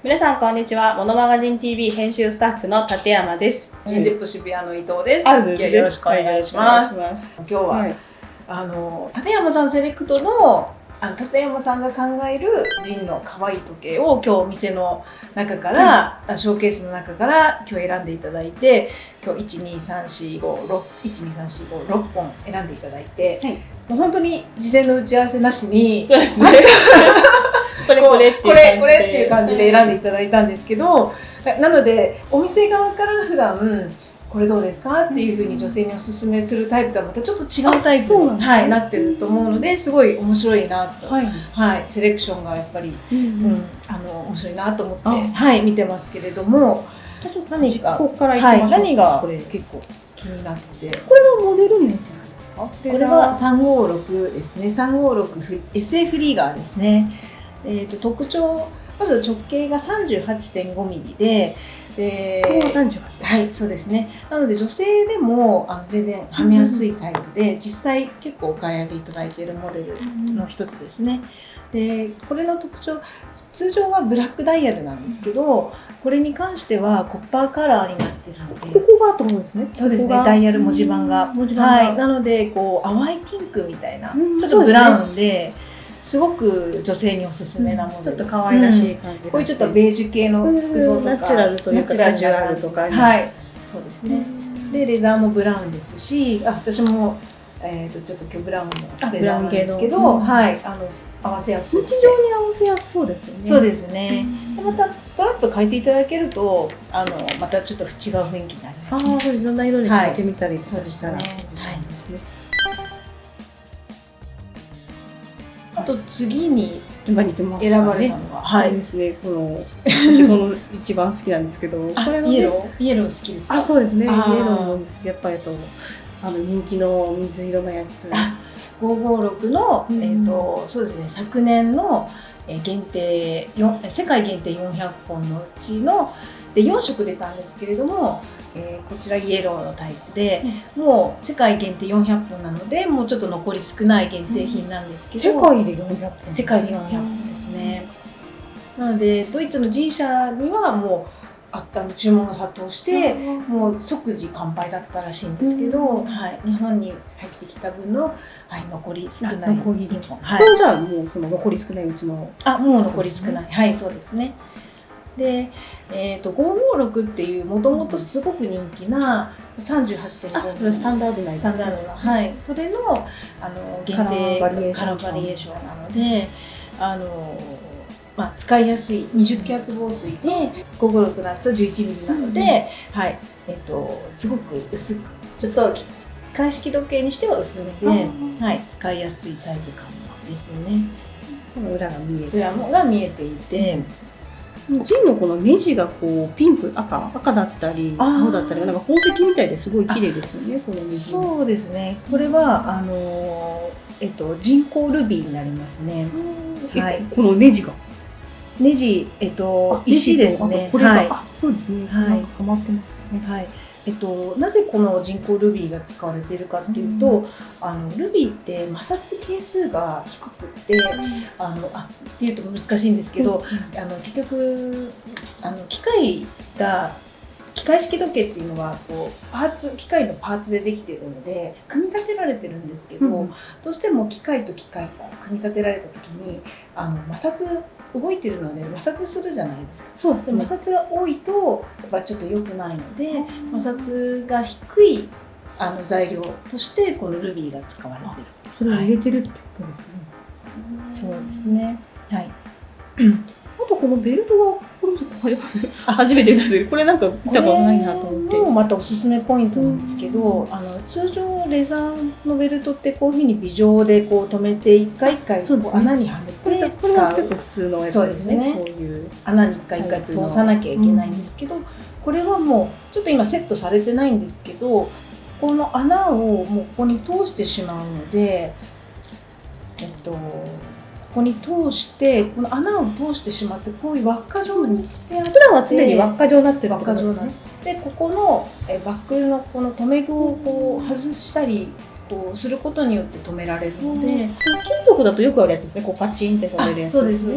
皆さんこんにちは。モノマガジン TV 編集スタッフの立山です。ジンデップ渋谷の伊藤です。よろしくお願いします。今日は、立山さんセレクトの立山さんが考えるジンの可愛い時計を今日お店の中から、ショーケースの中から今日選んでいただいて、今日12345 6本選んでいただいて、もう本当に事前の打ち合わせなしに、そうですね。これっていう感じで選んでいただいたんですけど、なのでお店側から普段これどうですかっていうふうに女性におすすめするタイプとはまたちょっと違うタイプに、なってると思うので、すごい面白いなと、セレクションがやっぱり、面白いなと思って、見てますけれども、何が結構気になって、これはモデル名って何ですか？これは356ですね。356 SF リーガーですね。特徴、まず直径が 38.5 ミリで、はい、そうですね。なので女性でも全然はめやすいサイズで、実際結構お買い上げいただいているモデルの一つですね。で、これの特徴、通常はブラックダイヤルなんですけど、これに関してはコッパーカラーになっているので、ここがと思うんですね。そうですね。ダイヤル文字盤が、なのでこう淡いピンクみたいな、ちょっとブラウンで。すごちょっと女性におすすめなモデル、ちょっと可愛らしい感じ、こういうちょっとベージュ系の服装とか、ナチュラルというかカジュアルとか、そうですね。でレザーもブラウンですし、私もちょっと今日ブラウンのレザーなんですけど、合わせやすい、日常に合わせやすそうですよね。そうですね。でまたストラップ変えていただけるとまたちょっと違う雰囲気になりますね。いろんな色に変えてみたりしたら、あと次に選ばれたのは、ですね。私この一番好きなんですけど、これイエロー好きですか？そうですね。イエローもですし、やっぱり人気の水色のやつ。556のそうですね。昨年の限定世界限定400本のうちの4色出たんですけれども。こちらイエローのタイプで、もう世界限定400本なので、もうちょっと残り少ない限定品なんですけど、世界で400本、世界で400本ですね。なのでドイツの G 社にはもう注文が殺到して、もう即時完売だったらしいんですけど、日本に入ってきた分の、残り少ない残り2本。じゃあもうその残り少ないうちのもう残り少ない、そうですね。で、556っていうもともとすごく人気な 38.5 スタンダードなそれの限定カラーバリエーションなので使いやすい20気圧防水で556の厚さ11ミリなので、すごく薄くちょっと機械式時計にしては薄めで、使いやすいサイズ感ですよね。裏が見えていて。ジンのこのネジがこうピンク、赤だったり青だったり、なんか宝石みたいですごい綺麗ですよね。このネジ。そうですね。これは人工ルビーになりますね。このネジ石ですね。そうですね。はまってますね。なぜこの人工ルビーが使われているかっていうと、ルビーって摩擦係数が低くってっていうと難しいんですけど、結局機械式時計っていうのはこう機械のパーツでできているので組み立てられてるんですけど、どうしても機械と機械が組み立てられた時に摩擦動いてるので摩擦するじゃないですか。摩擦が多いとやっぱちょっと良くないので、摩擦が低い材料としてこのルビーが使われてる。それを入れてるってことですね。そうですね。あとこのベルトが初めてですけど、これなんか見たことないなと思って。もまたおすすめポイントなんですけど、通常レザーのベルトってこういうふうに微状でこう止めて一回一回穴にはめてこれは結構普通のやつですね。こういう穴に一回一回通さなきゃいけないんですけど、これはもうちょっと今セットされてないんですけど、この穴をもうここに通してしまうので、ここに通してこの穴を通してしまってこういう輪っか状にしてあって、普段は常に輪っか状になってるってことですね。でここのバックルのこの留め具をこう外したりこうすることによって止められるので、金属だとよくあるやつですね。こうパチンって止めるやつ。そうです。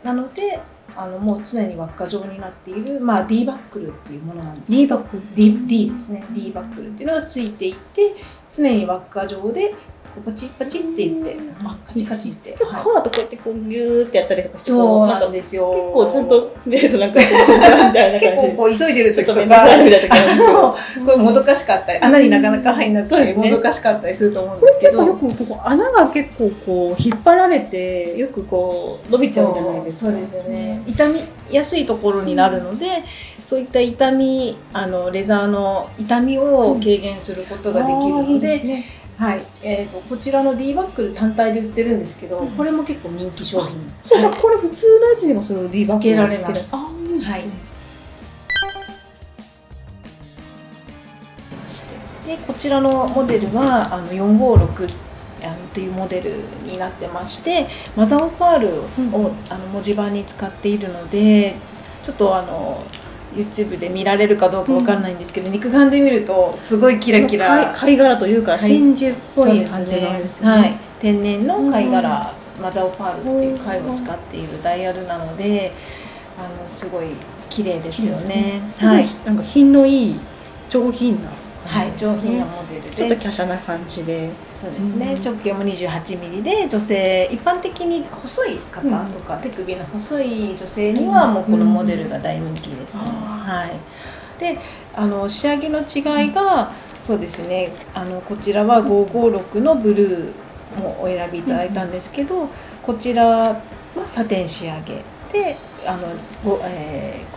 なのでもう常に輪っか状になっている、D バックルっていうものなんですけど、 D バックル D ですね、 D バックルっていうのがついていて、常に輪っか状でこうパチッパチって言って、カチカチって、顔だとこうやってこうギューってやったりとかして、そうなんですよ。結構ちゃんと滑るとなんかみたいな感じで結構こう急いでる時とかこれもどかしかったり、穴になかなか入んなくてもどかしかったりすると思うんですけど、よくここ穴が結構こう引っ張られてよくこう伸びちゃうじゃないですか。そうですよね。傷みやすいところになるので、そういった痛み、レザーの痛みを軽減することができるので、はい、こちらの D バックル単体で売ってるんですけど、これも結構人気商品。そうだ、これ普通のやつにもその D バックルつけられます。はい。でこちらのモデルは456というモデルになってまして、マザーオパールを文字盤に使っているので、ちょっとYouTube で見られるかどうかわからないんですけど、肉眼で見るとすごいキラキラ、貝殻というか真珠っぽい感じなんですね。はい、天然の貝殻、マザーオパールっていう貝を使っているダイヤルなので、すごい綺麗ですよね。はい、なんか品のいい上品な、上品なモデルで、ちょっと華奢な感じで。そうですね。直径も28ミリで、女性一般的に細い方とか、手首の細い女性にはもうこのモデルが大人気ですね。はい。で、仕上げの違いが、そうですね。こちらは556のブルーもお選びいただいたんですけど、こちらはサテン仕上げで、こ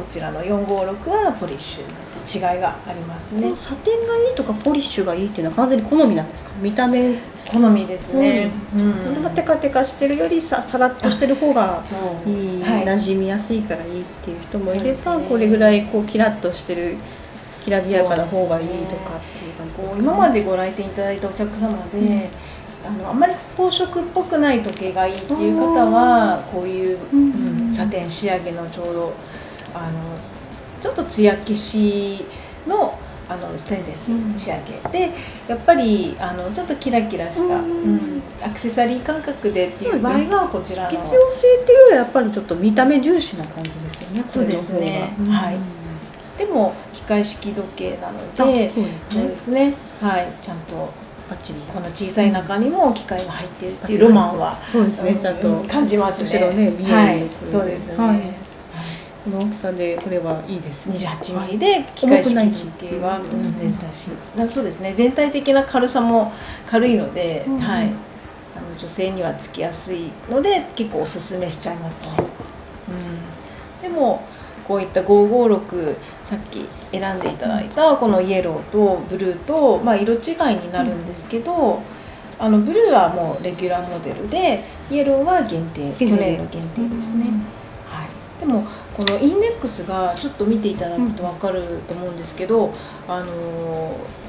ちらの456はポリッシュ違いがありますね。サテンがいいとかポリッシュがいいっていうのは完全に好みなんですか？見た目好みですね。これがテカテカしてるよりさらっとしてる方がいい、馴染みやすいからいいっていう人もいれば、これぐらいこうキラッとしてるきらびやかな方がいいとかっていう感じですかね。今までご来店いただいたお客様で、あんまり宝飾っぽくない時計がいいっていう方はこういう、サテン仕上げのちょうどちょっと艶消しのステンレス仕上げで、やっぱりちょっとキラキラした、アクセサリー感覚でっていう場合はこちらの実用性っていうよりはやっぱりちょっと見た目重視な感じですよね。そうですね。はい。でも機械式時計なので、そうですね。はい。ちゃんとこの小さい中にも機械が入っているっていうロマンは、そうですね。ちゃんと感じますね。はい。そうですね。この大きさでこれはいいですね。28ミリで機械式時計は珍しい。そうですね。全体的な軽さも軽いので、はい。女性にはつきやすいので結構おすすめしちゃいますね。でもこういった556、さっき選んでいただいたこのイエローとブルーと、色違いになるんですけど、ブルーはもうレギュラーモデルで、イエローは限定、去年の限定ですね。はい。でもこのインデックスがちょっと見ていただくと分かると思うんですけど、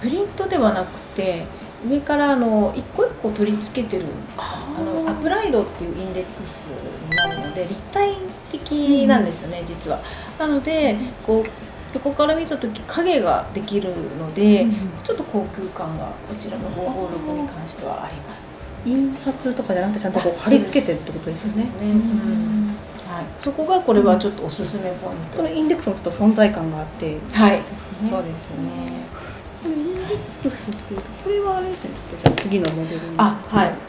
プリントではなくて上から一個一個取り付けてるアプライドっていうインデックスになるので立体的なんですよね、実は。なのでこう横から見た時影ができるので、ちょっと高級感がこちらの556に関してはあります。印刷とかじゃなくてちゃんとこう貼り付けてるってことですよね。はい、そこがこれはちょっとおすすめポイント。このインデックスもちょっと存在感があって、はい、そうですね。インデックスっていうとこれはあれですね。じゃあ次のモデルに。はい、